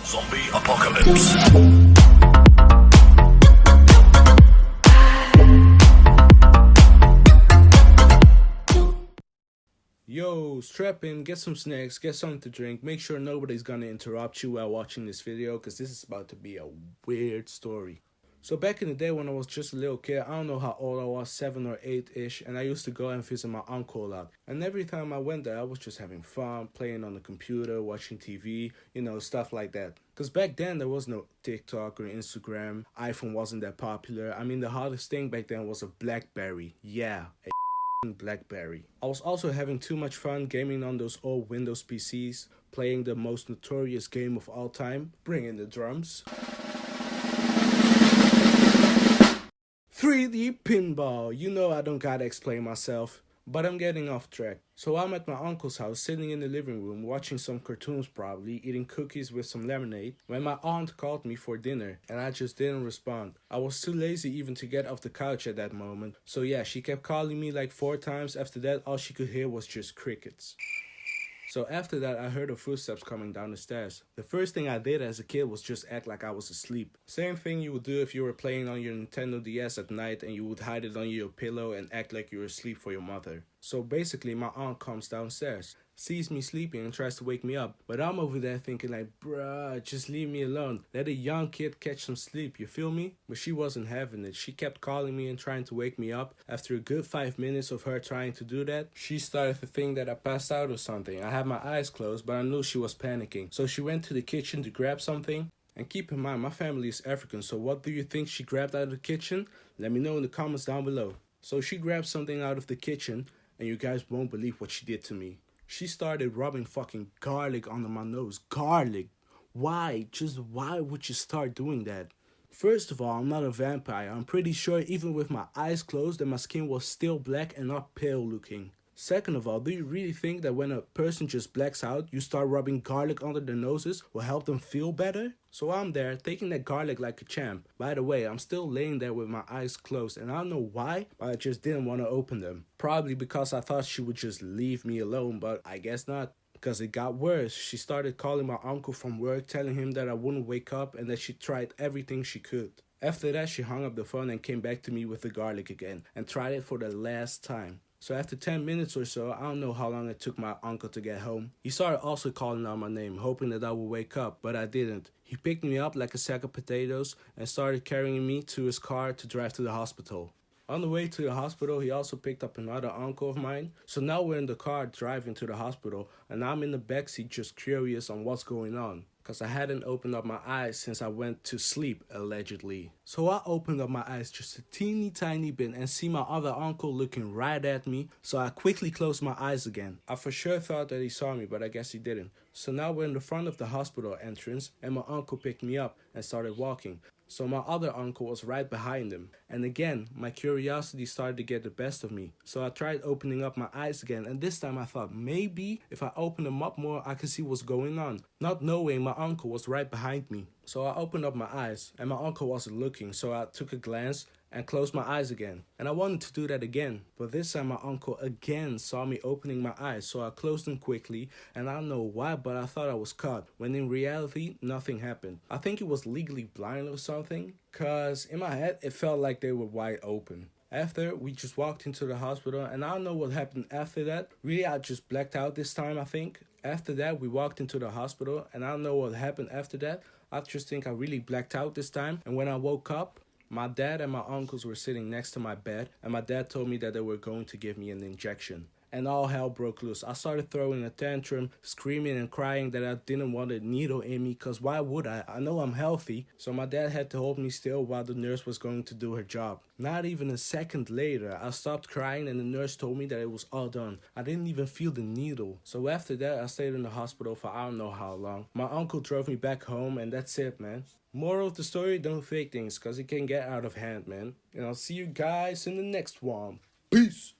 Zombie apocalypse. Yo, strap in, get some snacks, get something to drink. Make sure nobody's gonna interrupt you while watching this video, because this is about to be a weird story. So back in the day when I was just a little kid, I don't know how old I was, 7 or 8-ish, and I used to go and visit my uncle a lot. And every time I went there, I was just having fun, playing on the computer, watching TV, stuff like that. Because back then, there was no TikTok or Instagram, iPhone wasn't that popular. I mean, the hottest thing back then was a BlackBerry. Yeah, BlackBerry. I was also having too much fun gaming on those old Windows PCs, playing the most notorious game of all time, bring in the drums. 3D pinball. You know I don't gotta explain myself, but I'm getting off track. So I'm at my uncle's house, sitting in the living room, watching some cartoons probably, eating cookies with some lemonade, when my aunt called me for dinner, and I just didn't respond. I was too lazy even to get off the couch at that moment, so yeah, she kept calling me like 4 times. After that, all she could hear was just crickets. So after that, I heard her footsteps coming down the stairs. The first thing I did as a kid was just act like I was asleep. Same thing you would do if you were playing on your Nintendo DS at night and you would hide it under your pillow and act like you were asleep for your mother. So basically, my aunt comes downstairs, sees me sleeping and tries to wake me up. But I'm over there thinking like, bruh, just leave me alone. Let a young kid catch some sleep, you feel me? But she wasn't having it. She kept calling me and trying to wake me up. After a good 5 minutes of her trying to do that, she started to think that I passed out or something. I had my eyes closed, but I knew she was panicking. So she went to the kitchen to grab something. And keep in mind, my family is African, so what do you think she grabbed out of the kitchen? Let me know in the comments down below. So she grabbed something out of the kitchen, and you guys won't believe what she did to me. She started rubbing fucking garlic under my nose. Garlic. Why? Just why would you start doing that? First of all, I'm not a vampire. I'm pretty sure even with my eyes closed that my skin was still black and not pale looking. Second of all, do you really think that when a person just blacks out, you start rubbing garlic under their noses will help them feel better? So I'm there, taking that garlic like a champ. By the way, I'm still laying there with my eyes closed, and I don't know why, but I just didn't want to open them. Probably because I thought she would just leave me alone, but I guess not. Because it got worse. She started calling my uncle from work, telling him that I wouldn't wake up and that she tried everything she could. After that, she hung up the phone and came back to me with the garlic again, and tried it for the last time. So after 10 minutes or so, I don't know how long it took my uncle to get home. He started also calling out my name, hoping that I would wake up, but I didn't. He picked me up like a sack of potatoes and started carrying me to his car to drive to the hospital. On the way to the hospital, he also picked up another uncle of mine. So now we're in the car driving to the hospital, and I'm in the backseat just curious on what's going on. Because I hadn't opened up my eyes since I went to sleep, allegedly. So I opened up my eyes just a teeny tiny bit and see my other uncle looking right at me, so I quickly closed my eyes again. I for sure thought that he saw me, but I guess he didn't. So now we're in the front of the hospital entrance, and my uncle picked me up and started walking. So my other uncle was right behind him. And again, my curiosity started to get the best of me. So I tried opening up my eyes again, and this time I thought maybe if I open them up more, I could see what's going on. Not knowing my uncle was right behind me. So I opened up my eyes, and my uncle wasn't looking, so I took a glance and closed my eyes again. And I wanted to do that again, but this time my uncle again saw me opening my eyes, so I closed them quickly, and I don't know why, but I thought I was caught, when in reality, nothing happened. I think it was legally blind or something, cause in my head, it felt like they were wide open. After, we just walked into the hospital, and I don't know what happened after that. Really, I just blacked out this time, I think. After that, we walked into the hospital, and I don't know what happened after that. I just think I really blacked out this time, and when I woke up, my dad and my uncles were sitting next to my bed, and my dad told me that they were going to give me an injection. And all hell broke loose. I started throwing a tantrum, screaming and crying that I didn't want a needle in me, because why would I? I know I'm healthy. So my dad had to hold me still while the nurse was going to do her job. Not even a second later, I stopped crying and the nurse told me that it was all done. I didn't even feel the needle. So after that, I stayed in the hospital for I don't know how long. My uncle drove me back home, and that's it, man. Moral of the story, don't fake things, because it can get out of hand, man. And I'll see you guys in the next one. Peace!